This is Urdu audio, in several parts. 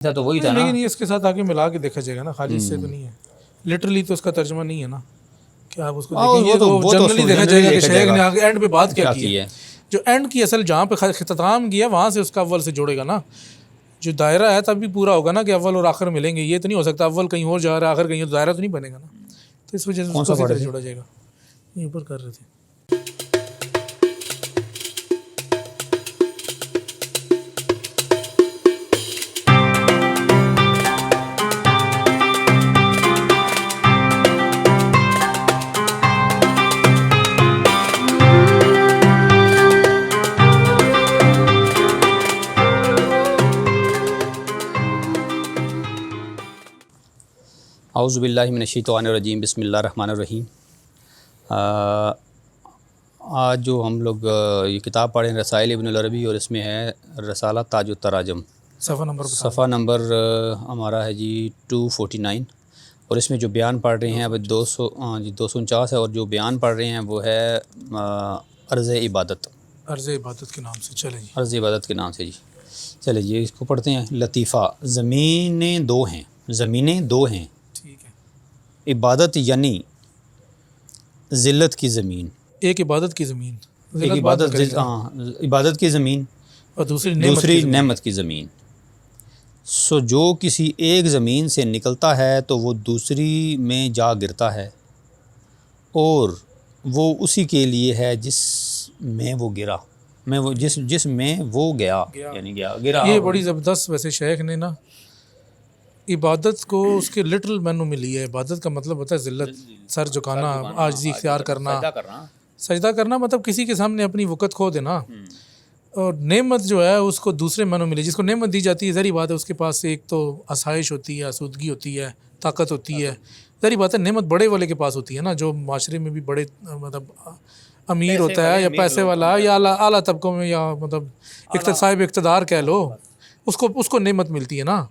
تھا تو وہی تھا نا. لیکن یہ اس کے ساتھ آگے ملا کے دیکھا جائے گا نا, خالی اس سے تو نہیں ہے. لٹرلی تو اس کا ترجمہ نہیں ہے نا کہ آپ اس کو دیکھیں. یہ تو جنرلی دیکھا جائے گا کہ شیخ نے آگے اینڈ پہ بات کیا کی ہے. جو اینڈ کی اصل جہاں پہ اختتام کیا وہاں سے اس کا اول سے جوڑے گا نا. جو دائرہ ہے تب بھی پورا ہوگا نا کہ اول اور آخر ملیں گے. یہ تو نہیں ہو سکتا اول کہیں اور جا رہا ہے آخر کہیں اور, دائرہ تو نہیں بنے گا نا. تو اس وجہ سے اس کو جوڑا جائے گا. یہ اوپر کر رہے تھے. اعوذ باللہ من الشیطان الرجیم. بسم اللہ الرحمن الرحیم. آج جو ہم لوگ یہ کتاب پڑھیں رسائل ابن العربی, اور اس میں ہے رسالہ تاج التراجم. صفحہ نمبر ہمارا ہے جی 249, اور اس میں جو بیان پڑھ رہے ہیں اب 249 ہے, اور جو بیان پڑھ رہے ہیں وہ ہے عرض عبادت. عرض عبادت کے نام سے چلیں جی. عرض عبادت کے نام سے جی. چلے جی اس کو پڑھتے ہیں. لطیفہ. زمینیں دو ہیں, زمینیں دو ہیں. عبادت یعنی ذلت کی زمین. ایک عبادت کی زمین, ایک عبادت کی زمین, اور دوسری نعمت کی زمین. سو جو کسی ایک زمین سے نکلتا ہے تو وہ دوسری میں جا گرتا ہے, اور وہ اسی کے لیے ہے جس میں وہ گرا, جس میں وہ گیا یعنی گرا. یہ بڑی زبردست ویسے شیخ نے نا عبادت کو اس کے لٹرل مینو میں لیا ہے. عبادت کا مطلب ہوتا ہے ذلت, سر جھکانا, عاجزی اختیار کرنا, سجدہ کرنا, مطلب کسی کے سامنے اپنی وقت کھو دینا. اور نعمت جو ہے اس کو دوسرے معنوں میں لے. جس کو نعمت دی جاتی ہے ظاہری بات ہے اس کے پاس ایک تو آسائش ہوتی ہے, آسودگی ہوتی ہے, طاقت ہوتی ہے. ظاہری بات ہے نعمت بڑے والے کے پاس ہوتی ہے نا, جو معاشرے میں بھی بڑے مطلب امیر ہوتا ہے یا پیسے والا یا اعلیٰ طبقوں میں یا مطلب صاحب اقتدار کہہ لو, اس کو نعمت ملتی ہے نا.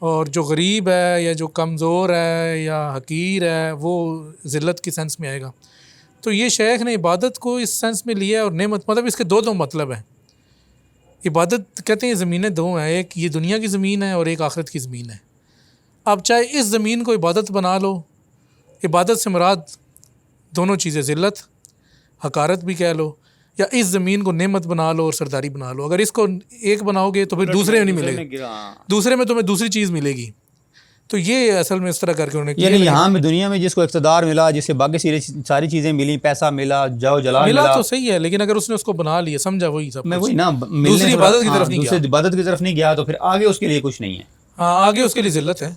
اور جو غریب ہے یا جو کمزور ہے یا حقیر ہے وہ ذلت کی سینس میں آئے گا. تو یہ شیخ نے عبادت کو اس سینس میں لیا ہے, اور نعمت مطلب اس کے دو مطلب ہیں. عبادت کہتے ہیں زمینیں دو ہیں, ایک یہ دنیا کی زمین ہے اور ایک آخرت کی زمین ہے. آپ چاہے اس زمین کو عبادت بنا لو, عبادت سے مراد دونوں چیزیں ذلت حقارت بھی کہہ لو, یا اس زمین کو نعمت بنا لو اور سرداری بنا لو. اگر اس کو ایک بناؤ گے تو پھر دوسرے میں نہیں ملے گا, دوسرے میں تمہیں دوسری چیز ملے گی. تو یہ اصل میں اس طرح کر کے انہوں نے یعنی یہاں میں دنیا میں جس کو اقتدار ملا, جس سے باقی ساری چیزیں ملی, پیسہ ملا, جاؤ جلال ملا تو صحیح ہے, لیکن اگر اس نے اس کو بنا لیا, سمجھا, وہی سب میں وہی نا, دوسری عبادت کی طرف نہیں گیا, دوسری عبادت کی طرف نہیں گیا, تو پھر آگے اس کے لیے کچھ نہیں ہے. ہاں آگے اس کے لیے ذلت ہے.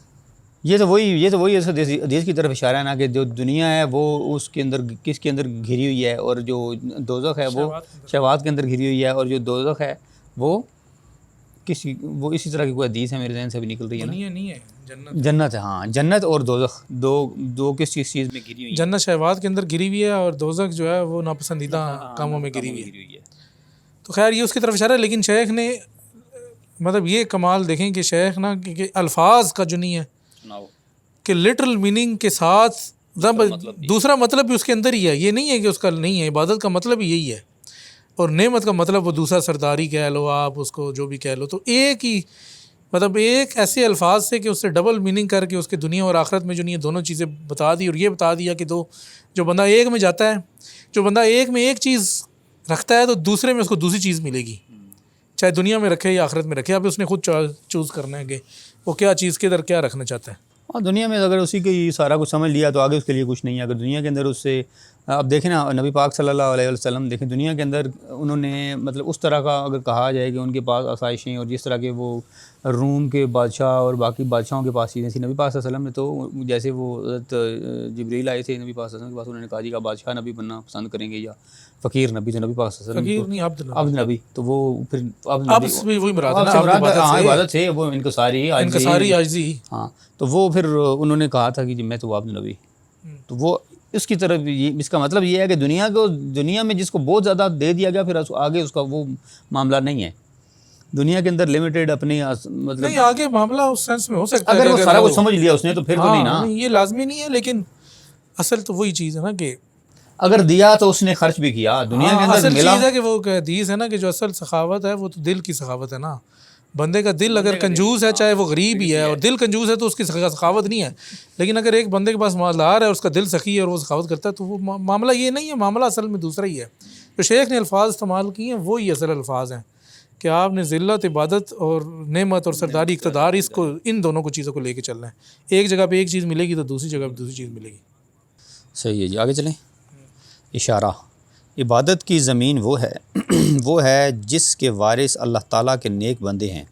یہ تو وہی حدیث کی طرف اشارہ ہے نا, کہ جو دنیا ہے وہ اس کے اندر کس کے اندر گھری ہوئی ہے, اور جو دوزخ ہے وہ شہوات کے اندر گھری ہوئی ہے, اور جو دوزخ ہے وہ اسی طرح کی کوئی حدیث ہے میرے ذہن سے بھی نکل رہی ہے نا. نہیں ہے, جنت ہے. ہاں جنت اور دوزخ دو کس چیز میں گھری ہوئی ہے. جنت شہوات کے اندر گھری ہوئی ہے, اور دوزخ جو ہے وہ ناپسندیدہ کاموں میں گھری ہوئی ہے. تو خیر یہ اس کی طرف اشارہ ہے. لیکن شیخ نے مطلب یہ کمال دیکھیں کہ شیخ نا کہ الفاظ کا جو نہیں ہے کہ لٹرل میننگ کے ساتھ دوسرا مطلب بھی اس کے اندر ہی ہے. یہ نہیں ہے کہ اس کا نہیں ہے, عبادت کا مطلب ہی یہی ہے, اور نعمت کا مطلب وہ دوسرا سرداری کہہ لو, آپ اس کو جو بھی کہہ لو. تو ایک ہی مطلب ایک ایسے الفاظ سے کہ اس سے ڈبل میننگ کر کے اس کے دنیا اور آخرت میں جو نہیں ہے دونوں چیزیں بتا دی. اور یہ بتا دیا کہ جو بندہ ایک میں جاتا ہے, جو بندہ ایک میں ایک چیز رکھتا ہے تو دوسرے میں اس کو دوسری چیز ملے گی, چاہے دنیا میں رکھے یا آخرت میں رکھے. اب اس نے خود چوز کرنا ہے کہ وہ کیا چیز کے اندر کیا رکھنا چاہتا ہے. اور دنیا میں اگر اسی کے سارا کچھ سمجھ لیا تو آگے اس کے لیے کچھ نہیں ہے. اگر دنیا کے اندر اس سے اب دیکھیں نا, نبی پاک صلی اللہ علیہ وسلم دیکھیں, دنیا کے اندر انہوں نے مطلب اس طرح کا اگر کہا جائے کہ ان کے پاس آسائشیں, اور جس طرح کے وہ روم کے بادشاہ اور باقی بادشاہوں کے پاس چیزیں تھیں, نبی پاک صلی اللہ علیہ وسلم نے تو جیسے وہ حضرت جبریل آئے تھے نبی پاک صلی اللہ علیہ وسلم کے پاس, انہوں نے کہا جی کا بادشاہ نبی بننا پسند کریں گے یا فقیر نبی. تو نبی پاک صلی اللہ علیہ وسلم فقیر عبد نبی, تو وہ پھر عبادت سے وہ انکساری عاجزی. ہاں تو وہ پھر انہوں نے کہا تھا کہ جی میں تو عبد نبی. تو وہ اس کی طرف اس کا مطلب یہ ہے کہ دنیا میں جس کو بہت زیادہ دے دیا گیا, پھر آگے اس کا وہ معاملہ نہیں ہے. دنیا کے اندر لمیٹیڈ اپنی مطلب نہیں, آگے معاملہ اس سینس میں ہو سکتا ہے اگر وہ سارا کچھ سمجھ لیا اس نے تو پھر تو نہیں نا. یہ لازمی نہیں ہے, لیکن اصل تو وہی چیز ہے نا کہ اگر دیا تو اس نے خرچ بھی کیا. دنیا کے اندر اصل ملا چیز ہے کہ وہ حدیث ہے نا کہ جو اصل سخاوت ہے وہ تو دل کی سخاوت ہے نا. بندے کا دل اگر کنجوس ہے، چاہے وہ غریب ہی ہے، اور دل کنجوس ہے تو اس کی سخاوت نہیں ہے، لیکن اگر ایک بندے کے پاس مالدار ہے اور اس کا دل سخی ہے اور وہ سخاوت کرتا ہے تو وہ معاملہ یہ نہیں ہے، معاملہ اصل میں دوسرا ہی ہے. جو شیخ نے الفاظ استعمال کیے ہیں وہی اصل الفاظ ہیں کہ آپ نے ذلت، عبادت اور نعمت اور سرداری، اقتدار، اس کو، ان دونوں کو چیزوں کو لے کے چلنا ہے. ایک جگہ پہ ایک چیز ملے گی تو دوسری جگہ پہ دوسری چیز ملے گی. صحیح ہے جی. آگے چلیں. اشارہ. عبادت کی زمین وہ ہے جس کے وارث اللہ تعالیٰ کے نیک بندے ہیں.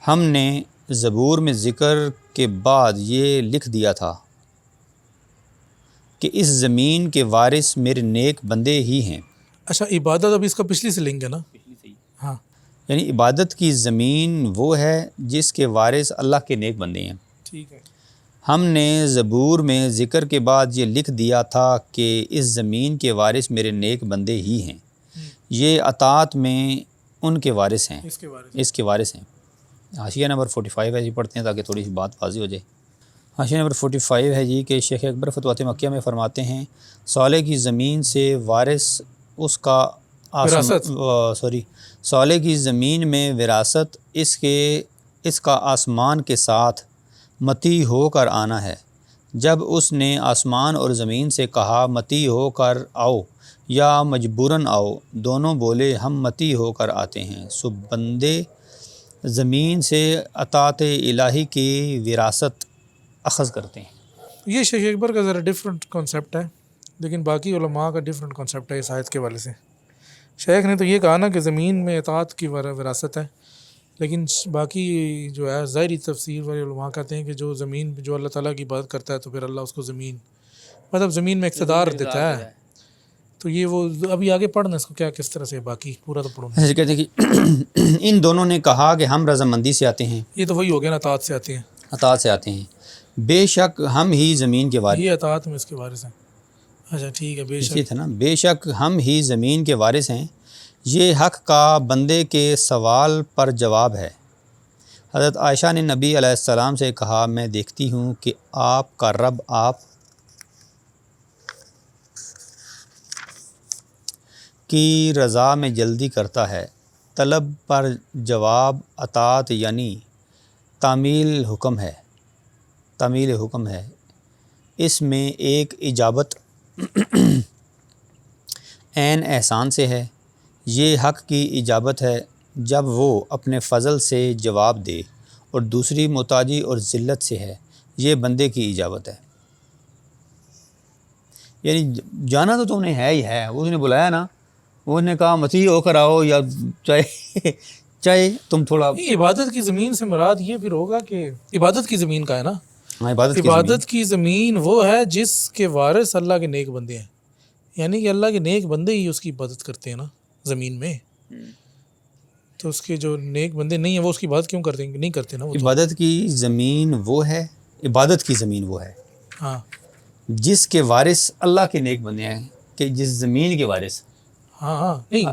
ہم نے زبور میں ذکر کے بعد یہ لکھ دیا تھا کہ اس زمین کے وارث میرے نیک بندے ہی ہیں. اچھا، عبادت اب اس کا پچھلی سے لنک ہے نا. ہاں، یعنی عبادت کی زمین وہ ہے جس کے وارث اللہ کے نیک بندے ہیں. ٹھیک ہے. ہم نے زبور میں ذکر کے بعد یہ لکھ دیا تھا کہ اس زمین کے وارث میرے نیک بندے ہی ہیں. یہ اطاعت میں ان کے وارث ہیں، اس کے وارث ہیں. حاشیہ نمبر 45 ہے جی، پڑھتے ہیں تاکہ تھوڑی سی بات واضح ہو جائے. حاشیہ نمبر 45 ہے جی کہ شیخ اکبر فتوحات مکیہ میں فرماتے ہیں صالح کی زمین سے وارث اس کا صالح کی زمین میں وراثت اس کا آسمان کے ساتھ متی ہو کر آنا ہے. جب اس نے آسمان اور زمین سے کہا متی ہو کر آؤ یا مجبوراً آؤ، دونوں بولے ہم متی ہو کر آتے ہیں. سو بندے زمین سے اطاعت الہی کی وراثت اخذ کرتے ہیں. یہ شیخ اکبر کا ذرا ڈفرینٹ کانسیپٹ ہے، لیکن باقی علماء کا ڈفرینٹ کانسیپٹ ہے اس آیت کے حوالے سے. شیخ نے تو یہ کہا نا کہ زمین میں اطاعت کی وراثت ہے، لیکن باقی جو ہے ظاہری تفسیر والے علماء کہتے ہیں کہ جو زمین جو اللہ تعالیٰ کی عبادت کرتا ہے تو پھر اللہ اس کو زمین میں اقتدار دیتا ہے. تو یہ وہ ابھی آگے پڑھنا اس کو کیا کس طرح سے، باقی پورا تو پڑھوں. ایسے کہتے ہیں کہ ان دونوں نے کہا کہ ہم رضامندی سے آتے ہیں. یہ تو وہی ہو گیا نا، اطاعت سے آتے ہیں. اطاعت سے آتے ہیں. بے شک ہم ہی زمین کے وارث. یہ اطاعت میں اس کے وارث ہیں. اچھا ٹھیک ہے. بے شک تھا نا، بے شک ہم ہی زمین کے وارث ہیں. یہ حق کا بندے کے سوال پر جواب ہے. حضرت عائشہ نے نبی علیہ السلام سے کہا میں دیکھتی ہوں کہ آپ کا رب آپ کی رضا میں جلدی کرتا ہے. طلب پر جواب اطاعت یعنی تعمیل حکم ہے. اس میں ایک اجابت عین احسان سے ہے. یہ حق کی اجابت ہے جب وہ اپنے فضل سے جواب دے، اور دوسری محتاجی اور ذلت سے ہے. یہ بندے کی اجابت ہے. یعنی جانا تو تم نے ہے ہی ہے. اس نے بلایا نا، وہ نے کہا مسیح ہو کر آؤ، یا چاہے تم تھوڑا. عبادت کی زمین سے مراد یہ پھر ہوگا کہ عبادت کی زمین کا ہے نا. عبادت کی زمین وہ ہے جس کے وارث اللہ کے نیک بندے ہیں، یعنی کہ اللہ کے نیک بندے ہی اس کی عبادت کرتے ہیں نا زمین میں. تو اس کے جو نیک بندے نہیں ہیں وہ اس کی عبادت کیوں کرتے ہیں؟ نہیں کرتے نا. عبادت کی زمین وہ ہے ہاں، جس کے وارث اللہ کے نیک بندے ہیں، کہ جس زمین کے وارث. ہاں نہیں،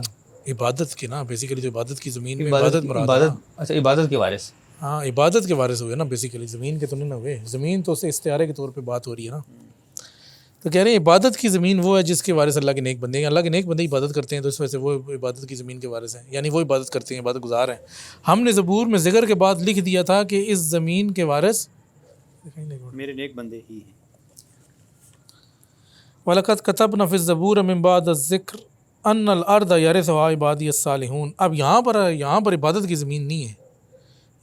عبادت کے نا بیسیکلی جو عبادت کی زمین میں عبادت مراد ہے. اچھا، عبادت کے وارث. ہاں، عبادت کے وارث ہوئے نا بیسیکلی، زمین کے تو نہیں نہ ہوئے. زمین تو اسے استعارے کے طور پہ بات ہو رہی ہے نا. تو کہہ رہے ہیں عبادت کی زمین وہ ہے جس کے وارث اللہ کے نیک بندے ہیں. اللہ کے نیک بندے عبادت کرتے ہیں تو اس وجہ سے وہ عبادت کی زمین کے وارث ہیں، یعنی وہ عبادت کرتے ہیں، عبادت گزار ہیں. ہم نے زبور میں ذکر کے بعد لکھ دیا تھا کہ اس زمین کے وارث میرے نیک بندے ہی ہیں. وَلَقَدْ كَتَبْنَا فِي الزَّبُورِ مِن بَعْدِ الذِّكْرِ أَنَّ الْأَرْضَ يَرِثُهَا عِبَادِيَ الصَّالِحُونَ. اب یہاں پر عبادت کی زمین نہیں ہے،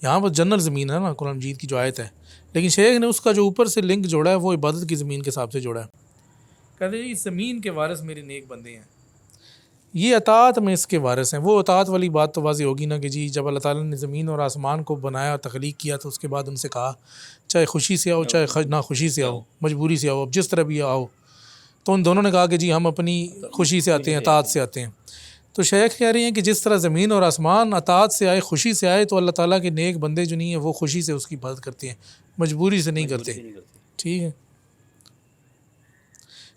یہاں پر جنرل زمین ہے نا، قرآن مجید کی جو آیت ہے. لیکن شیخ نے اس کا جو اوپر سے لنک جوڑا ہے وہ عبادت کی زمین کے حساب سے جوڑا ہے. کہتے ہیں اس زمین کے وارث میرے نیک بندے ہیں. یہ اطاعت میں اس کے وارث ہیں. وہ اطاعت والی بات تو واضح ہوگی نا کہ جی جب اللہ تعالیٰ نے زمین اور آسمان کو بنایا، تخلیق کیا، تو اس کے بعد ان سے کہا چاہے خوشی سے آؤ چاہے ناخوشی سے آؤ، مجبوری سے آؤ، اب جس طرح بھی آؤ. تو ان دونوں نے کہا کہ جی ہم اپنی خوشی سے آتے ہیں، اطاعت سے آتے ہیں. تو شیخ کہہ رہے ہیں کہ جس طرح زمین اور آسمان اطاعت سے آئے، خوشی سے آئے، تو اللہ تعالیٰ کے نیک بندے جو نہیں ہیں وہ خوشی سے اس کی عبادت کرتے ہیں، مجبوری سے نہیں کرتے. ٹھیک ہے.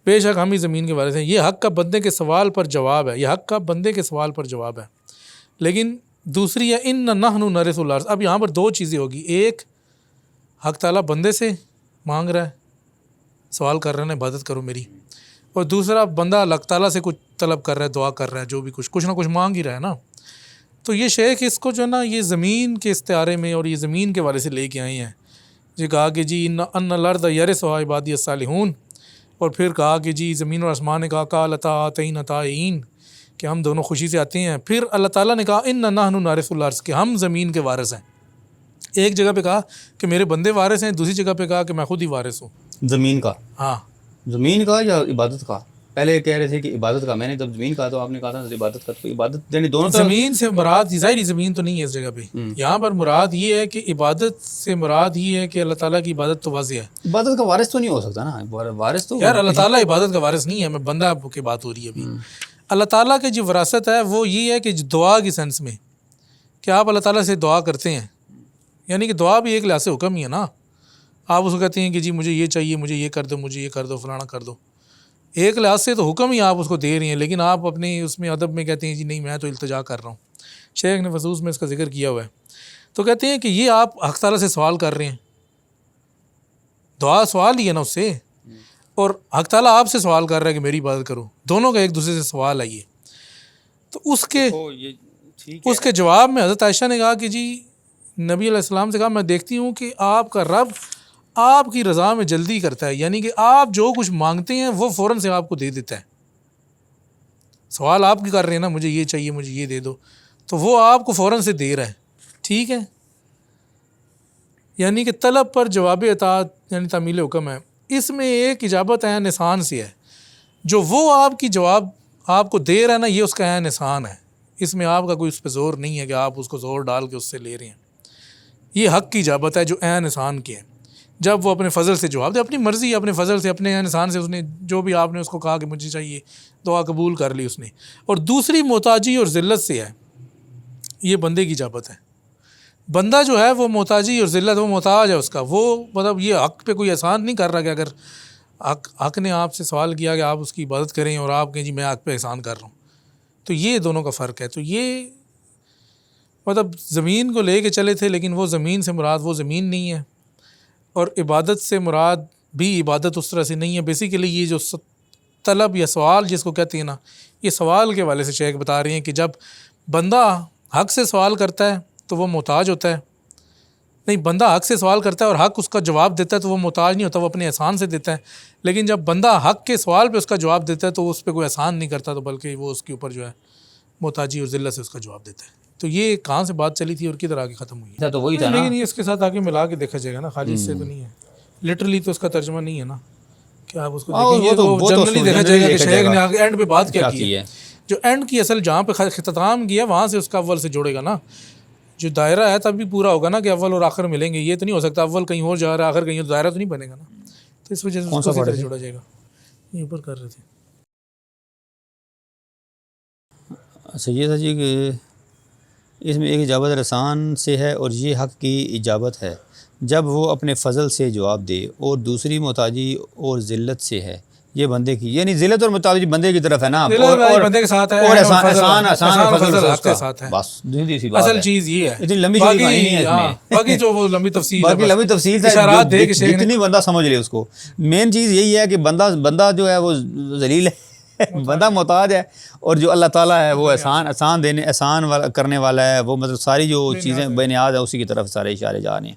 بے شک ہم ہی زمین کے وارث ہیں. یہ حق کا بندے کے سوال پر جواب ہے. یہ حق کا بندے کے سوال پر جواب ہے. لیکن دوسری ہے ان نحن نرث الارض. اب یہاں پر دو چیزیں ہوگی. ایک، حق تعالیٰ بندے سے مانگ رہا ہے، سوال کر رہا ہے عبادت کرو میری. اور دوسرا، بندہ اللہ تعالیٰ سے کچھ طلب کر رہا ہے، دعا کر رہا ہے، جو بھی کچھ نہ کچھ مانگ ہی رہا ہے نا. تو یہ شیخ اس کو جو ہے نا یہ زمین کے استعارے میں اور یہ زمین کے والے سے لے کے آئے ہیں. یہ کہا کہ جی ان الارض یرثھا عبادی الصالحون، اور پھر کہا کہ جی زمین اور آسمان نے کہا قال اطاعین طائعین کہ ہم دونوں خوشی سے آتے ہیں. پھر اللہ تعالیٰ نے کہا انا نحن نارث الارض کہ ہم زمین کے وارث ہیں. ایک جگہ پہ کہا کہ میرے بندے وارث ہیں، دوسری جگہ پہ کہا کہ میں خود ہی وارث ہوں. زمین کا؟ ہاں زمین کا یا عبادت کا؟ پہلے کہہ رہے تھے کہ عبادت کا، میں نے جب زمین کہا تو آپ نے کہا تھا عبادت کا. تو عبادت یعنی دونوں طرف زمین سے مراد ظاہری زمین تو نہیں ہے اس جگہ پہ. یہاں پر مراد یہ ہے کہ عبادت سے مراد یہ ہے کہ اللہ تعالیٰ کی عبادت تو واضح ہے. عبادت کا وارث تو نہیں ہو سکتا نا، وارث تو یار اللہ تعالیٰ عبادت کا وارث نہیں ہے. میں بندہ کی بات ہو رہی ہے ابھی. اللہ تعالیٰ کی جو وراثت ہے وہ یہ ہے کہ دعا کی سینس میں کہ آپ اللہ تعالیٰ سے دعا کرتے ہیں، یعنی کہ دعا بھی ایک لحاظ سے حکم ہی ہے نا. آپ اس کو کہتے ہیں کہ جی مجھے یہ چاہیے، مجھے یہ کر دو، مجھے یہ کر دو، فلانا کر دو. ایک لحاظ سے تو حکم ہی آپ اس کو دے رہی ہیں، لیکن آپ اپنے اس میں ادب میں کہتے ہیں جی نہیں میں تو التجا کر رہا ہوں. شیخ نے فصوص میں اس کا ذکر کیا ہوا ہے. تو کہتے ہیں کہ یہ آپ حق تعالیٰ سے سوال کر رہے ہیں، دعا سوال ہی ہے نا اس سے، اور حق تعالیٰ آپ سے سوال کر رہا ہے کہ میری عبادت کرو. دونوں کا ایک دوسرے سے سوال ہے یہ. تو اس کے جواب میں حضرت عائشہ نے کہا کہ جی نبی علیہ السلام سے کہا میں دیکھتی ہوں کہ آپ کا رب آپ کی رضا میں جلدی کرتا ہے، یعنی کہ آپ جو کچھ مانگتے ہیں وہ فوراً سے آپ کو دے دیتا ہے. سوال آپ کی کر رہے ہیں نا مجھے یہ چاہیے، مجھے یہ دے دو، تو وہ آپ کو فوراً سے دے رہا ہے. ٹھیک ہے، یعنی کہ طلب پر جواب اطاعت یعنی تعمیل حکم ہے. اس میں ایک اجابت عین احسان سے ہے، جو وہ آپ کی جواب آپ کو دے رہا ہے نا یہ اس کا عین احسان ہے. اس میں آپ کا کوئی اس پہ زور نہیں ہے کہ آپ اس کو زور ڈال کے اس سے لے رہے ہیں. یہ حق کی اجابت ہے جو عین احسان کی ہے. جب وہ اپنے فضل سے جواب دے، اپنی مرضی، اپنے فضل سے، اپنے عین احسان سے اس نے جو بھی آپ نے اس کو کہا کہ مجھے چاہیے، دعا قبول کر لی اس نے. اور دوسری محتاجی اور ذلت سے ہے، یہ بندے کی اجابت ہے. بندہ جو ہے وہ محتاجی اور ذلت، وہ محتاج ہے اس کا. وہ مطلب یہ حق پہ کوئی احسان نہیں کر رہا کہ اگر حق نے آپ سے سوال کیا کہ آپ اس کی عبادت کریں اور آپ کہیں جی میں حق پہ احسان کر رہا ہوں. تو یہ دونوں کا فرق ہے. تو یہ مطلب زمین کو لے کے چلے تھے، لیکن وہ زمین سے مراد وہ زمین نہیں ہے، اور عبادت سے مراد بھی عبادت اس طرح سے نہیں ہے. بیسیکلی یہ جو طلب یا سوال جس کو کہتے ہیں نا، یہ سوال کے والے سے شیخ بتا رہے ہیں کہ جب بندہ حق سے سوال کرتا ہے تو وہ محتاج ہوتا ہے. نہیں، بندہ حق سے سوال کرتا ہے اور حق اس کا جواب دیتا ہے تو وہ محتاج نہیں ہوتا، وہ اپنے احسان سے دیتا ہے. لیکن جب بندہ حق کے سوال پہ اس کا جواب دیتا ہے تو اس پہ کوئی احسان نہیں کرتا، تو بلکہ وہ اس کے اوپر جو ہے محتاجی اور ذلت سے اس کا جواب دیتا ہے. تو یہ کہاں سے بات چلی تھی اور کدھر آگے ختم ہوئی ہے؟ تو وہی تھا نا. لیکن یہ اس کے ساتھ آگے ملا کے دیکھا جائے گا نا، خالی اس سے تو نہیں ہے. لٹرلی تو اس کا ترجمہ نہیں ہے نا کہ آپ اس کو دیکھیں. یہ تو جنرلی دیکھا جائے گا کہ شیخ نے آگے اینڈ پہ بات کیا کی ہے. جو اینڈ کی اصل جہاں پہ اختتام کیا وہاں سے اس کا اول سے جوڑے گا نا. جو دائرہ ہے تب بھی پورا ہوگا نا کہ اول اور آخر ملیں گے. یہ تو نہیں ہو سکتا اول کہیں اور جا رہا ہے آخر کہیں اور، دائرہ تو نہیں بنے گا نا. تو اس وجہ سے اس کو جوڑا جائے گا. یہ اوپر کر رہے تھے. اچھا یہ تھا جی کہ اس میں ایک اجابت رسان سے ہے اور یہ حق کی اجابت ہے جب وہ اپنے فضل سے جواب دے، اور دوسری محتاجی اور ذلت سے ہے یہ بندے کی، یعنی ذلت اور محتاجی بندے کی طرف ہے نا، اور بندے کے ساتھ ہے، اور احسان اور فضل حق کے ساتھ ہے. بس سی بات اصل چیز یہ ہے. اتنی لمبی چوڑی کہانی نہیں ہے اس میں، باقی جو وہ لمبی تفصیل باقی لمبی تفصیل ہے جتنی بندہ سمجھ لے اس کو. مین چیز یہی ہے کہ بندہ جو ہے وہ ذلیل ہے، بندہ محتاج ہے، اور جو اللہ تعالیٰ ہے وہ احسان کرنے والا ہے. وہ مطلب ساری جو چیزیں بے نیاز ہے اسی کی طرف سارے اشارے جا رہے ہیں.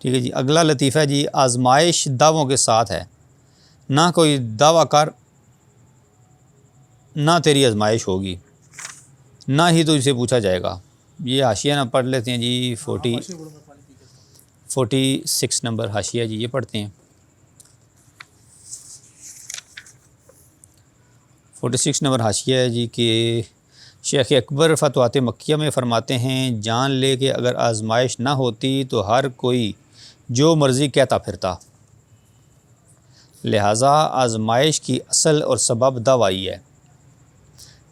ٹھیک ہے جی. اگلا لطیفہ جی، آزمائش دعووں کے ساتھ ہے، نہ کوئی دعویٰ کر نہ تیری آزمائش ہوگی، نہ ہی تو اسے پوچھا جائے گا. یہ حاشیہ نہ پڑھ لیتے ہیں جی. 46 نمبر حاشیہ جی، یہ پڑھتے ہیں. 46 نمبر حاشیہ ہے جی کہ شیخ اکبر فتوحات مکیہ میں فرماتے ہیں جان لے کہ اگر آزمائش نہ ہوتی تو ہر کوئی جو مرضی کہتا پھرتا، لہٰذا آزمائش کی اصل اور سبب دعوائی ہے.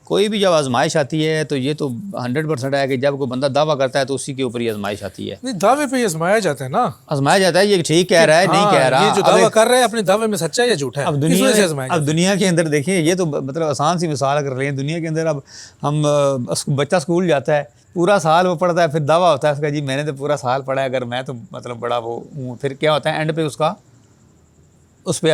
کوئی بھی جب آزمائش آتی ہے تو یہ تو 100% ہے کہ جب کوئی بندہ دعویٰ کرتا ہے تو اسی کے اوپر ہی آزمائش آتی ہے. نہیں، دعوے پہ آزمایا جاتا ہے نا، آزمایا جاتا ہے یہ ٹھیک کہہ رہا ہے نہیں کہہ رہا. یہ جو دعویٰ کر رہا ہے اپنے دعوے میں سچا ہے یا جھوٹا ہے. اب دنیا کے اندر دیکھیں، یہ تو مطلب آسان سی مثال کر رہے ہیں. دنیا کے اندر اب ہم بچہ اسکول جاتا ہے، پورا سال وہ پڑھتا ہے، پھر دعویٰ ہوتا ہے اس کا جی میں نے تو پورا سال پڑھا ہے، اگر میں تو مطلب بڑا وہ ہوں. پھر کیا ہوتا ہے اینڈ پہ اس کی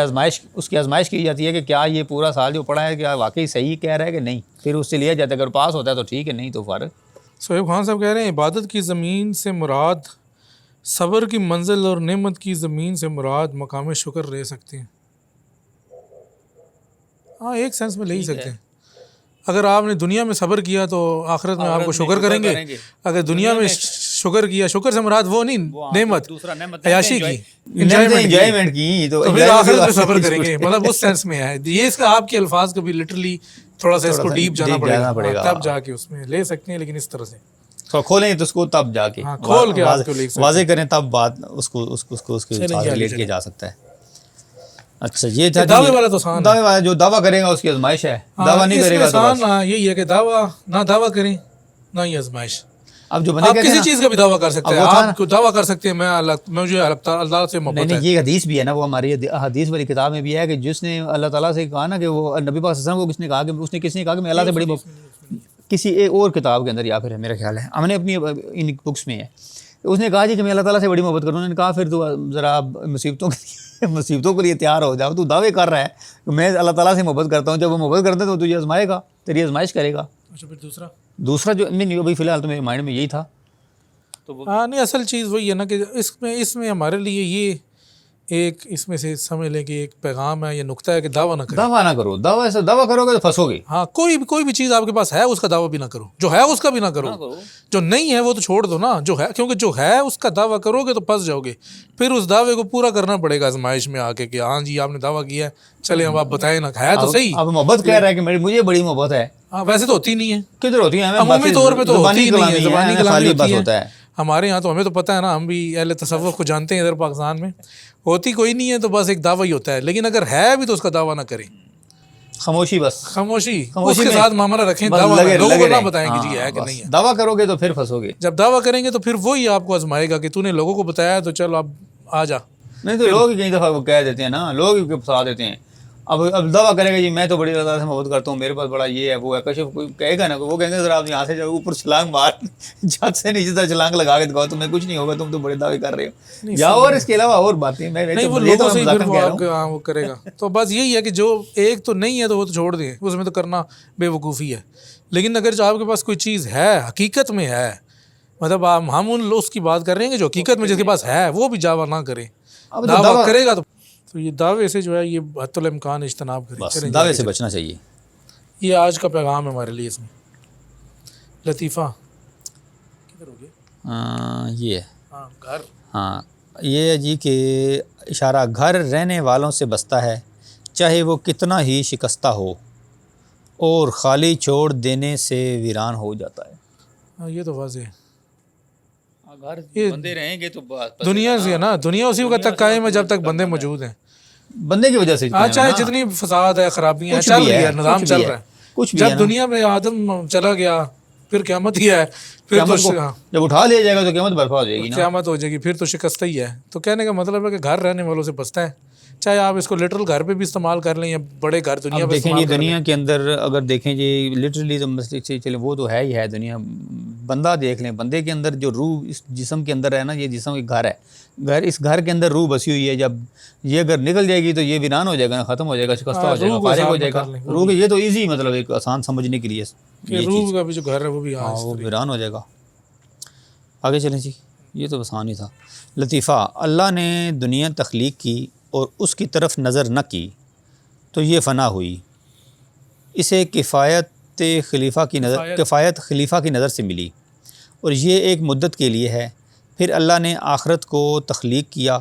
آزمائش کی جاتی ہے کہ کیا یہ پورا سال جو پڑھا ہے کیا واقعی صحیح کہہ رہا ہے کہ نہیں. پھر اس سے لیا جاتا ہے، اگر پاس ہوتا ہے تو ٹھیک ہے، نہیں تو فرق سہیب خان صاحب کہہ رہے ہیں عبادت کی زمین سے مراد صبر کی منزل اور نعمت کی زمین سے مراد مقام شکر رہ سکتے ہیں. ہاں ایک سینس میں لے ہی سکتے ہیں. اگر آپ نے دنیا میں صبر کیا تو آخرت میں آپ کو شکر کریں گے. اگر دنیا میں شکر کیا، شکر سے مراد وہ نہیں نعمت عیاشی کی، انجوائمنٹ کی، تو پھر آخرت میں صبر کریں گے. مطلب اس سینس میں ہے یہ. اس کا آپ کے الفاظ کو بھی لٹرلی تھوڑا سا اس کو ڈیپ جانا پڑے گا تب جا کے اس میں لے سکتے ہیں. لیکن اس طرح سے کھولیں تو اس کو تب جا کے کھول کے آپ کو لے سکتے ہیں، واضح کریں تب بات اس کو کے ساتھ ریلیٹ کیا جا سکتا ہے. اچھا یہ تھا دعوے والا تو آسان، دعوے والا جو دعویٰ کرے گا اس کی آزمائش ہے، دعویٰ نہیں کرے گا تو آسان یہی ہے کہ دعویٰ نہ دعویٰ کریں نہ ہی آزمائش. اب جو بندے آپ کسی چیز کا بھی دعویٰ کر سکتے ہیں، آپ دعویٰ کر سکتے ہیں مجھے اللہ سے محبت ہے. یہ حدیث بھی ہے نا، وہ ہماری حدیث والی کتاب میں بھی ہے کہ جس نے اللہ تعالیٰ سے کہا نا کہ وہ نبی پاک صلی اللہ علیہ وسلم کو کس نے کہا کہ میں اللہ سے بڑی کسی ایک اور کتاب کے اندر یا پھر میرا خیال ہے ہم نے اپنی ان بکس میں ہے، اس نے کہا جی کہ میں اللہ تعالیٰ سے بڑی محبت کروں. انہوں نے کہا پھر تو ذرا مصیبتوں کے لیے تیار ہو جاؤ. تو دعوے کر رہا ہے کہ میں اللہ تعالیٰ سے محبت کرتا ہوں، جب وہ محبت کرتا ہے تو تجھے آزمائے گا، تیری آزمائش کرے گا. اچھا پھر دوسرا جو نہیں ابھی فی الحال تو میرے مائنڈ میں یہی تھا. ہاں نہیں اصل چیز وہی ہے نا کہ اس میں ہمارے لیے یہ ایک اس میں سے سمجھ لیں کہ ایک پیغام ہے یا نقطہ ہے کہ دعویٰ نہ کرو. دعویٰ کرو گے تو پھنسو گے. ہاں کوئی بھی چیز آپ کے پاس ہے اس کا دعویٰ بھی نہ کرو، جو ہے اس کا بھی نہ کرو، جو نہیں ہے وہ تو چھوڑ دو نا. جو ہے کیونکہ جو ہے اس کا دعویٰ کرو گے تو پھنس جاؤ گے. پھر اس دعوے کو پورا کرنا پڑے گا آزمائش میں آ کے کہ ہاں جی آپ نے دعویٰ کیا ہے، چلے اب آپ بتائیں نا. ہے تو صحیح، اب محبت کہہ رہا ہے کہ مجھے بڑی محبت ہے. ہاں ویسے تو ہوتی نہیں ہے، کدھر ہوتی ہے؟ عمومی طور پہ تو ہوتی نہیں ہے، زبانی کلامی بس ہوتا ہے. ہمارے یہاں تو ہمیں تو پتہ ہے نا، ہم بھی اہل تصوف کو جانتے ہیں ادھر پاکستان میں. ہوتی کوئی نہیں ہے تو بس ایک دعویٰ ہی ہوتا ہے. لیکن اگر ہے بھی تو اس کا دعویٰ نہ کریں، خاموشی بس خاموشی اس کے ساتھ معاملہ رکھیں. دعویٰ لوگوں کو نہ بتائیں کہ جی ہے کہ نہیں ہے. دعویٰ کرو گے تو پھر پھنسو گے. جب دعویٰ کریں گے تو پھر وہی آپ کو آزمائے گا کہ تو نے لوگوں کو بتایا تو چلو اب آ جا. نہیں تو لوگ کئی دفعہ وہ کہہ دیتے ہیں نا، لوگ ہی پھنسا دیتے ہیں. اب دعویٰ کرے گا جی میں تو بڑی اللہ سے محبت کرتا ہوں، میرے پاس بڑا یہ ہے وہ ہے. کشف کوئی کہے گا نا، وہ کہیں گے ذرا آپ یہاں سے جب اوپر چھلانگ مار، چھت سے نیچے تک چھلانگ لگا کے دکھاؤ تمہیں کچھ نہیں ہوگا، تم تو بڑے دعوے کر رہے ہو. یا اور اس کے علاوہ اور باتیں نہیں وہ لوگوں سے وہ کرے گا. تو بس یہی ہے کہ جو ایک تو نہیں ہے تو وہ تو چھوڑ دیں، اس میں تو کرنا بے وقوفی ہے. لیکن اگر جو آپ کے پاس کوئی چیز ہے حقیقت میں ہے، مطلب ہم ان لوگوں کی بات کر رہے ہیں کہ جو حقیقت میں جس کے پاس ہے وہ بھی دعویٰ نہ کرے. دعویٰ کرے گا تو یہ دعوے سے جو ہے یہ حتی الامکان اجتناب کریں. دعوے سے بچنا چاہیے. یہ آج کا پیغام ہے ہمارے لیے. اس میں لطیفہ کدھر ہو گیا؟ یہ گھر، ہاں یہ ہے جی کہ اشارہ گھر رہنے والوں سے بستا ہے، چاہے وہ کتنا ہی شکستہ ہو، اور خالی چھوڑ دینے سے ویران ہو جاتا ہے. ہاں یہ تو واضح ہے. بندے رہیں گے تو دنیا سے ہے نا، دنیا اسی وقت تک قائم ہے جب تک بندے موجود ہیں. بندے کی وجہ سے چاہے جتنی فساد ہے، خرابیاں ہیں، چل رہی ہے، نظام چل رہا ہے. جب دنیا میں آدم چلا گیا پھر قیامت ہی ہے. پھر تو جب اٹھا لیا جائے گا تو قیامت برپا ہو جائے گی، قیامت ہو جائے گی، پھر تو شکستہ ہی ہے. تو کہنے کا مطلب ہے کہ گھر رہنے والوں سے بستا ہے، چاہے آپ اس کو لٹرل گھر پہ بھی استعمال کر لیں یا بڑے گھر دنیا پہ دیکھیں. یہ دنیا کے اندر اگر دیکھیں جی لٹرلی چلے وہ تو ہے ہی ہے. دنیا بندہ دیکھ لیں، بندے کے اندر جو روح اس جسم کے اندر ہے نا، یہ جسم ایک گھر ہے. اس گھر کے اندر روح بسی ہوئی ہے. جب یہ اگر نکل جائے گی تو یہ ویران ہو جائے گا، ختم ہو جائے گا، شکستہ ہو جائے گا، فارغ ہو جائے گا. روح یہ تو ایزی مطلب ایک آسان سمجھنے کے لیے روح کا بھی جو گھر ہے وہ بھی وہ ویران ہو جائے گا. آگے چلیں جی. یہ تو آسان ہی تھا. لطیفہ، اللہ نے دنیا تخلیق کی اور اس کی طرف نظر نہ کی تو یہ فنا ہوئی. اسے کفایت خلیفہ کی نظر سے ملی، اور یہ ایک مدت کے لیے ہے. پھر اللہ نے آخرت کو تخلیق کیا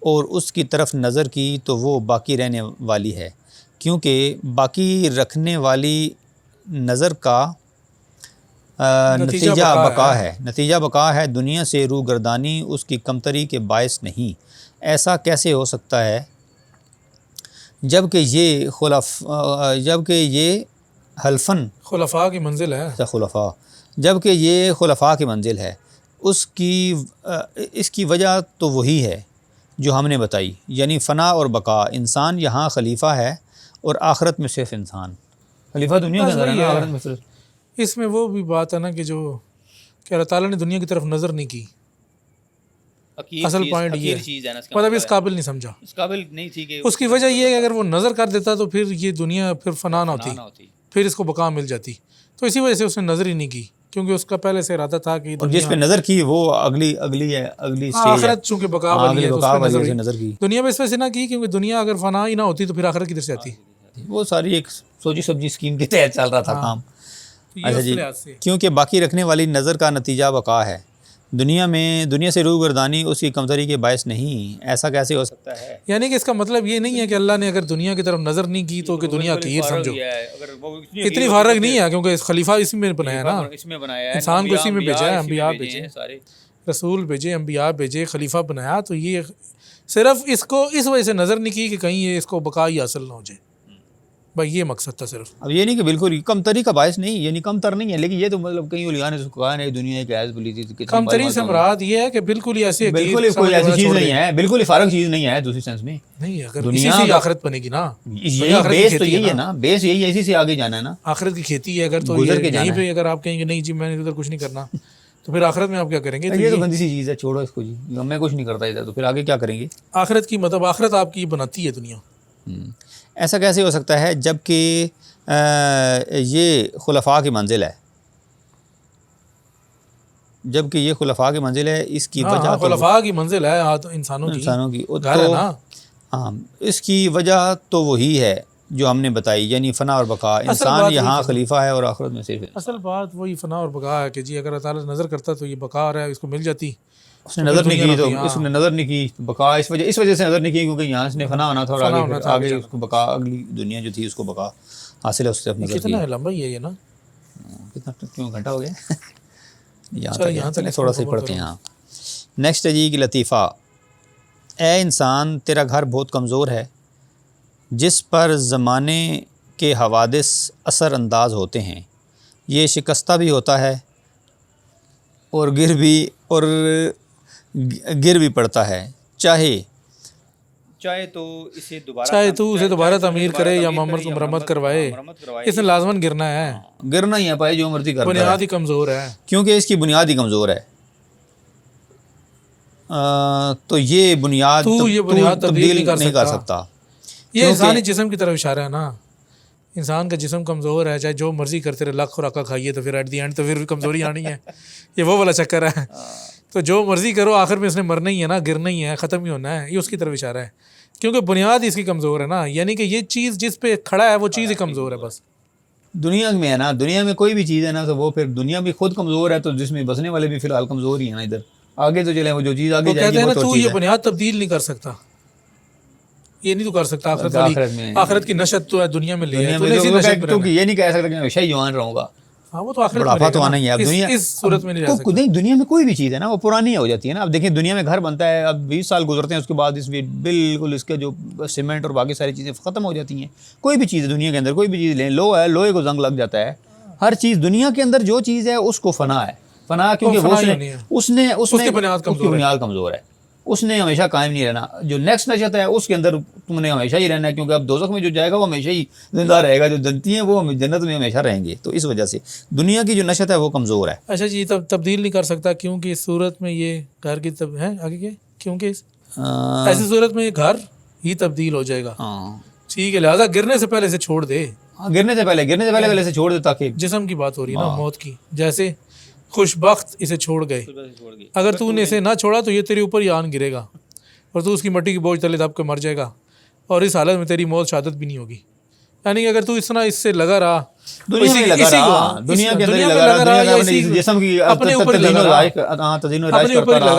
اور اس کی طرف نظر کی تو وہ باقی رہنے والی ہے، کیونکہ باقی رکھنے والی نظر کا نتیجہ بقا ہے. دنیا سے روح گردانی اس کی کمتری کے باعث نہیں. ایسا کیسے ہو سکتا ہے جبکہ یہ حلفاً خلفاء کی منزل ہے. جبکہ یہ خلفاء کی منزل ہے. اس کی وجہ تو وہی ہے جو ہم نے بتائی، یعنی فنا اور بقا. انسان یہاں خلیفہ ہے اور آخرت میں صرف انسان. خلیفہ دنیا کے اندر ہے، آخرت میں صرف. اس میں وہ بھی بات ہے نا کہ جو کہ اللہ تعالیٰ نے دنیا کی طرف نظر نہیں کی. اصل پوائنٹ یہ ہے، مطلب اس قابل نہیں سمجھا، اس قابل نہیں تھی کہ اس کی وجہ یہ ہے کہ اگر وہ نظر کر دیتا تو پھر یہ دنیا پھر فنا نہ ہوتی، پھر اس کو بقا مل جاتی. تو اسی وجہ سے اس نے نظر ہی نہیں کی. کیونکہ اس کا پہلے سے ارادہ تھا کہ اور جس پہ نظر کی وہ اگلی سٹیج ہے، آخرت چونکہ بقا والی ہے تو اس پہ نظر کی، دنیا میں اس وجہ سے نہ کی کیونکہ دنیا اگر فنا ہی نہ ہوتی تو پھر آخرت کدھر سے آتی. وہ ساری ایک سوچی سمجھی اسکیم کے تحت چل رہا تھا کام. اچھا جی، سے کیونکہ باقی رکھنے والی نظر کا نتیجہ بقا ہے، دنیا سے روگردانی اس کی کمزوری کے باعث نہیں. ایسا کیسے ہو سکتا ہے؟ یعنی کہ اس کا مطلب یہ نہیں ہے کہ اللہ نے اگر دنیا کی طرف نظر نہیں کی تو کہ دنیا کی سمجھو اتنی فارغ نہیں ہے، کیونکہ خلیفہ اسی میں بنایا نا، انسان کو اسی میں بھیجا ہے، انبیاء بھیجے، رسول بھیجے، انبیاء بھیجے، خلیفہ بنایا. تو یہ صرف اس کو اس وجہ سے نظر نہیں کی کہ کہیں یہ اس کو بقا ہی حاصل نہ ہو جائے، بھائی یہ مقصد تھا صرف. اب یہ نہیں کہ بالکل کم تری کا باعث نہیں، یعنی کم تر نہیں ہے، لیکن یہ تو مطلب کئی اولیاء نے کہا ہے دنیا ایک ایز بلی تھی. کم تری سے مراد یہ ہے کہ بالکل ہی ایسی بالکل ہی کوئی ایسی چیز نہیں ہے، بالکل ہی فارغ چیز نہیں ہے دوسری سینس میں. نہیں، اگر اسی سے آخرت بنے گی نا، یہی بیس تو یہی ہے نا، بیس یہی ہے، اسی سے آگے جانا ہے نا. آخرت کی کھیتی ہے اگر تو یہیں پہ اگر آپ کہیں گے نہیں جی میں نے ادھر کچھ نہیں کرنا تو پھر آخرت میں آپ کیا کریں گے؟ یہ تو گندی سی چیز ہے، چھوڑو اس کو جی، میں کچھ نہیں کرتا ادھر، تو پھر آگے کیا کریں گے؟ آخرت کی مطلب آخرت آپ کی بناتی ہے دنیا. ایسا کیسے ہو سکتا ہے جب کہ یہ خلفاء کی منزل ہے، جب کہ یہ خلفاء کی منزل ہے؟ اس کی وجہ خلفاء کی منزل ہے انسانوں کی گھر ہے نا. ہاں، اس کی وجہ تو وہی ہے جو ہم نے بتائی، یعنی فنا اور بقا. انسان یہاں خلیفہ ہے اور آخرت میں صرف اصل بات وہی فنا اور بقا ہے کہ جی اگر اللہ تعالیٰ نظر کرتا تو یہ بقا رہا ہے اس کو مل جاتی. اس نے نظر نہیں کی تو اس نے نظر نہیں کی بقا اس وجہ سے نظر نہیں کی کیونکہ یہاں سے فنا ہونا تھا اور آگے اس کو بقا، اگلی دنیا جو تھی اس کو بقا حاصل ہے، اس سے نظر کی. کتنا لمبا ہی ہے یہ نا، کتنا کیوں گھنٹہ ہو گیا؟ یہاں تک تھوڑا سا پڑھتے ہیں. ہاں، نیکسٹ ہے جی کہ لطیفہ. اے انسان تیرا گھر بہت کمزور ہے جس پر زمانے کے حوادث اثر انداز ہوتے ہیں، یہ شکستہ بھی ہوتا ہے اور گر بھی پڑتا ہے، چاہے تو اسے دوبارہ تعمیر کرے یا مرمت کروائے، اس نے لازماً گرنا ہے. گرنا ہی ہے پائے جو مرضی کرتا ہے، بنیاد ہی کمزور ہے کیونکہ اس کی بنیاد ہی کمزور ہے. تو یہ بنیاد تبدیل نہیں کر سکتا. یہ انسانی جسم کی طرف اشارہ ہے نا، انسان کا جسم کمزور ہے، چاہے جو مرضی کرتے رہے، لاکھ خوراکہ کھائیے تو پھر ایٹ دی اینڈ تو پھر کمزوری آنی ہے. یہ وہ والا چکر ہے. تو جو مرضی کرو آخر میں اس نے مرنا ہی ہے نا، گرنا ہی ہے، ختم ہی ہونا ہے. یہ اس کی طرف اشارہ ہے کیونکہ بنیاد اس کی کمزور ہے نا، یعنی کہ یہ چیز جس پہ کھڑا ہے وہ چیز ہی کمزور ہے. بس دنیا میں ہے نا، دنیا میں کوئی بھی چیز ہے نا تو وہ پھر دنیا بھی خود کمزور ہے، تو جس میں بسنے والے بھی فی الحال کمزور ہی ہیں نا. ادھر آگے تو چلیں، وہ جو چیز آگے جائے گی وہ تو یہ بنیاد تبدیل نہیں کر سکتا، یہ نہیں تو کر سکتا. آخرت کی نشت تو ہے دنیا میں لے ہے، کیونکہ یہ نہیں کہہ سکتا کہ میں ہمیشہ ہی جوان رہوں گا. ہاں وہ تو آخرت بڑھاپا تو آنا ہی ہے. اب دنیا اس صورت میں نہیں رہ سکتا. نہیں، دنیا میں کوئی بھی چیز ہے نا وہ پرانی ہو جاتی ہے نا. اب دیکھیں دنیا میں گھر بنتا ہے، اب 20 سال گزرتے ہیں، اس کے بعد اس میں بالکل اس کے جو سیمنٹ اور باقی ساری چیزیں ختم ہو جاتی ہیں. کوئی بھی چیز ہے دنیا کے اندر، کوئی بھی چیز لیں، لو ہے، لوہے کو زنگ لگ جاتا ہے. ہر چیز دنیا کے اندر جو چیز ہے اس کو فنا ہے. فنا کیونکہ اس کی بنیاد کمزور ہے، اس نے ہمیشہ قائم نہیں رہنا. جو نیکسٹ نشت ہے اس کے اندر تم نے ہمیشہ ہی رہنا ہے، کیونکہ اب دوزخ میں جو جائے گا وہ ہمیشہ ہی زندہ رہے گا، جو جنتی ہیں وہ جنت میں ہمیشہ رہیں گے. تو اس وجہ سے دنیا کی جو نشت ہے وہ کمزور ہے. اچھا جی، تبدیل نہیں کر سکتا کیونکہ اس صورت میں یہ گھر کی ہے آگے کیا، کیونکہ ایسی صورت میں یہ گھر ہی تبدیل ہو جائے گا. ٹھیک ہے، لہٰذا گرنے سے پہلے سے چھوڑ دے. گرنے سے پہلے سے چھوڑ دے، تاکہ جسم کی بات ہو رہی ہے نا، موت کی. جیسے خوش بخت اسے چھوڑ گئے، اگر تو نے اسے نہ چھوڑا تو یہ تیرے اوپر ہی آن گرے گا اور تو اس کی مٹی کی بوجھ تلے دب کے مر جائے گا، اور اس حالت میں تیری موت شہادت بھی نہیں ہوگی. یعنی کہ اگر تو اس طرح اس سے لگا رہا، دنیا کے اندر لگا رہا، جسم کی اپنے اوپر لگا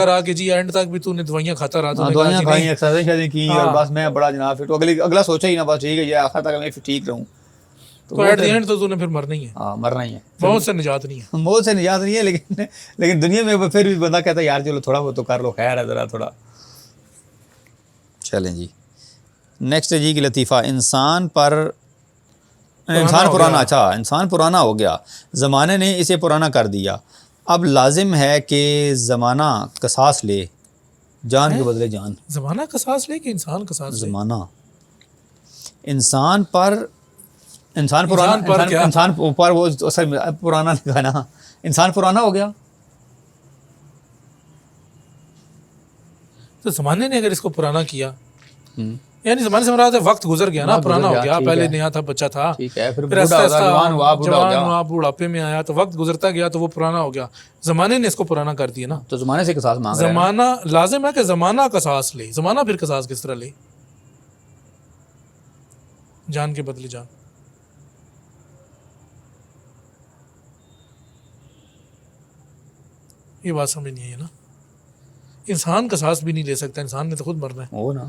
رہا کہ جی اینڈ تک بھی تو نے دوائیاں کھاتا رہا، دوائیاں کھائیں، ایکسرسائز کی، اور بس میں بڑا جناب فٹ، اگلا سوچا ہی نہ، بس ٹھیک ہے یہ آخر تک میں ٹھیک رہوں. تو ایٹ دی اینڈ تو نے پھر مرنا ہی ہے. ہاں مرنا ہی ہے، موت سے نجات نہیں ہے. موت سے نجات نہیں ہے، لیکن دنیا میں پھر بھی بندہ کہتا ہے یار چلو تھوڑا بہت تو کر لو، خیر ہے ذرا تھوڑا. چلیں جی، نیکسٹ ہے جی کہ لطیفہ. انسان پرانا ہو گیا، زمانے نے اسے پرانا کر دیا. اب لازم ہے کہ زمانہ قصاص لے، جان کے بدلے جان. زمانہ قصاص لے کہ انسان قصاص لے؟ زمانہ انسان پر وہ اصل میں پرانا لکھا نا، انسان پرانا ہو گیا. تو زمانے نے اگر اس کو پرانا کیا، یعنی زمانے سے مراد ہے وقت گزر گیا نا, پرانا ہو گیا, پہلے نیا تھا, بچہ تھا, ٹھیک ہے, پھر پھر آہستہ آہستہ جوان ہوا, بوڑھاپے میں آیا, تو وقت گزرتا گیا تو وہ پرانا ہو گیا. زمانے نے اس کو پرانا کر دیا نا. تو زمانے سے قصاص مانگ رہا ہے. زمانہ لازم ہے کہ زمانہ قصاص لے. زمانہ پھر قصاص کس طرح لے؟ جان کے بدلے جان. یہ بات سمجھ نہیں ہے نا. انسان قصاص بھی نہیں لے سکتا, انسان نے تو خود مرنا ہے. وہ نا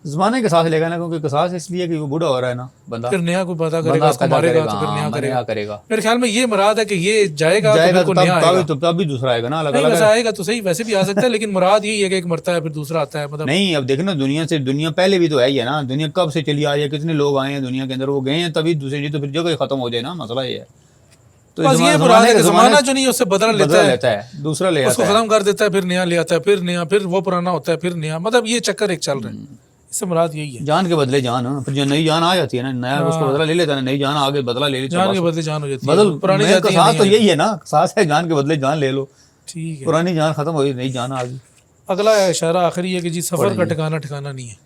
زمانے کے ساتھ لے گا نا, کیونکہ قصاص اس لیے کہ وہ بوڑھا ہو رہا ہے نا بندہ, پھر نیا کوئی پیدا کرے گا, اس کو مارے گا تو پھر نیا کرے گا. میرے خیال میں یہ مراد ہے کہ یہ جائے گا تو نیا آئے گا, تب بھی دوسرا آئے گا نا, الگ الگ ویسے آئے گا تو صحیح, ویسے بھی آ سکتا ہے, لیکن مراد یہی ہے کہ ایک مرتا ہے پھر دوسرا آتا ہے. مطلب نہیں, اب دیکھنا دنیا پہلے بھی تو ہے ہی ہے نا, دنیا کب سے چلی آ رہی ہے, کتنے لوگ آئے ہیں دنیا کے اندر, وہ گئے ہیں تبھی دوسرے, نہیں تو پھر جگہ ختم ہو جائے نا, مسئلہ یہ ہے. تو بس یہ مراد ہے کہ زمانہ جو نہیں اس سے بدل لیتا ہے, دوسرا لے اس کو آتا ہے, ختم کر دیتا ہے, پھر نیا لے آتا ہے, پھر نیا, پھر وہ پرانا ہوتا ہے, پھر نیا. مطلب یہ چکر ایک چل رہا ہے. اس سے مراد یہی ہے, جان کے بدلے جان. پھر جو نئی جان آ جاتی ہے نا, نیا اس کو بدلہ لے لیتا ہے, نئی جان آگے بدلہ لے لیتا ہے, جان کے بدلے جان ہو جاتی ہے. بدل پرانی کا جاتی ساتھ تو یہی ہے نا, ساتھ ہے جان کے بدلے جان لے لو. ٹھیک ہے. پرانی جان ختم ہو گئی, نئی جان آ گئی. اگلا اشارہ آخری ہے کہ جی سفر کا ٹھکانا نہیں ہے.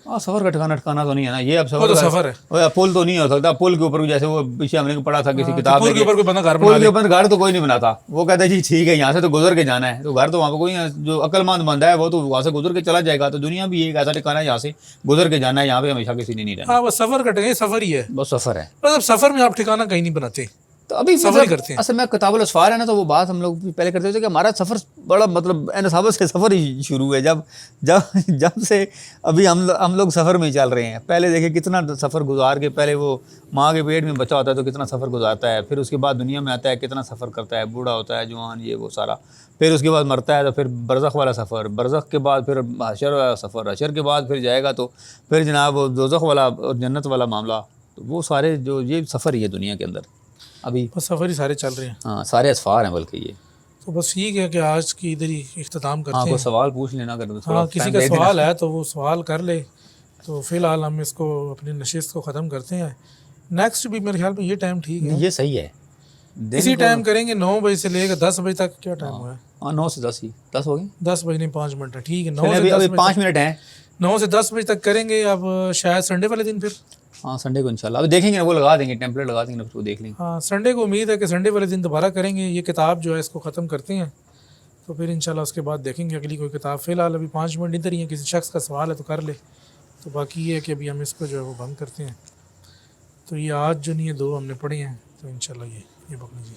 ہاں, سفر کا ٹھکانا تو نہیں ہے نا, یہ اب سفر ہے. پل تو نہیں ہو سکتا, پل کے اوپر جیسے وہ پیچھے ہم نے پڑھا تھا کسی کتاب میں, پل کے اوپر کوئی بندہ گھر پل کے اوپر گھر تو کوئی نہیں بناتا, وہ کہتا ہے جی ٹھیک ہے یہاں سے تو گزر کے جانا ہے, تو گھر تو وہاں پہ کوئی, جو عقل مند بندہ ہے وہ تو وہاں سے گزر کے چلا جائے گا. تو دنیا بھی ایک ایسا ٹھکانا ہے جہاں سے گزر کے جانا ہے, یہاں پہ ہمیشہ کسی نے نہیں رہنا. ہاں, بس سفر کا ٹھکانا سفر ہی ہے, بس سفر ہے. مطلب سفر میں آپ ٹھکانا کہیں نہیں بناتے, تو ابھی سفر کرتے ہیں. اصل میں کتاب الاسفار ہے نا, تو وہ بات ہم لوگ پہلے کرتے تھے کہ ہمارا سفر بڑا مطلب نصابت سے سفر ہی شروع ہے, جب سے ابھی ہم لوگ سفر میں ہی چل رہے ہیں. پہلے دیکھیں کتنا سفر گزار کے, پہلے وہ ماں کے پیٹ میں بچہ ہوتا ہے تو کتنا سفر گزارتا ہے, پھر اس کے بعد دنیا میں آتا ہے کتنا سفر کرتا ہے, بوڑھا ہوتا ہے, جوان, یہ وہ سارا, پھر اس کے بعد مرتا ہے تو پھر برزخ والا سفر, برزخ کے بعد پھر حشر والا سفر, حشر کے بعد پھر جائے گا تو پھر جناب دوزخ والا اور جنت والا معاملہ. تو وہ سارے جو یہ سفر ہی ہے دنیا کے اندر ابھی, بس سفر ہی سارے چل رہے ہیں. ہاں, سارے اسفار ہیں بلکہ یہ. تو بس ٹھیک ہے کہ آج کی ادھر ہی اختتام کرتے ہیں. کوئی سوال پوچھ لینا اگر ہاں, کسی کا سوال ہے تو وہ سوال کر لے. تو فی الحال ہم اس کو اپنی نشست کو ختم کرتے ہیں. نیکسٹ بھی میرے خیال میں یہ ٹائم ٹھیک ہے, یہ صحیح ہے, اسی ٹائم کریں گے 9 بجے سے لے کے 10 بجے تک. کیا ٹائم ہوا ہے؟ ہاں, 9 سے 10 ہی, 10 ہو گئی, 10 بجے نہیں 5 منٹ ہے. ٹھیک ہے, 9 ابھی 5 منٹ ہیں, 9 سے 10 بجے تک کریں گے. اب شاید سنڈے والے دن پھر, ہاں سنڈے کو انشاءاللہ اب دیکھیں گے, وہ لگا دیں گے, ٹیمپلیٹ لگا دیں گے, پھر وہ دیکھ لیں گے. ہاں, سنڈے کو امید ہے کہ سنڈے والے دن دوبارہ کریں گے. یہ کتاب جو ہے اس کو ختم کرتے ہیں, تو پھر انشاءاللہ اس کے بعد دیکھیں گے اگلی کوئی کتاب. فی الحال ابھی 5 منٹ ادھر ہی ہیں, کسی شخص کا سوال ہے تو کر لے. تو باقی یہ ہے کہ ابھی ہم اس کو جو ہے وہ بند کرتے ہیں. تو یہ آج جو نہیں ہے 2 ہم نے پڑھے ہیں, تو انشاءاللہ یہ پکڑیں جی.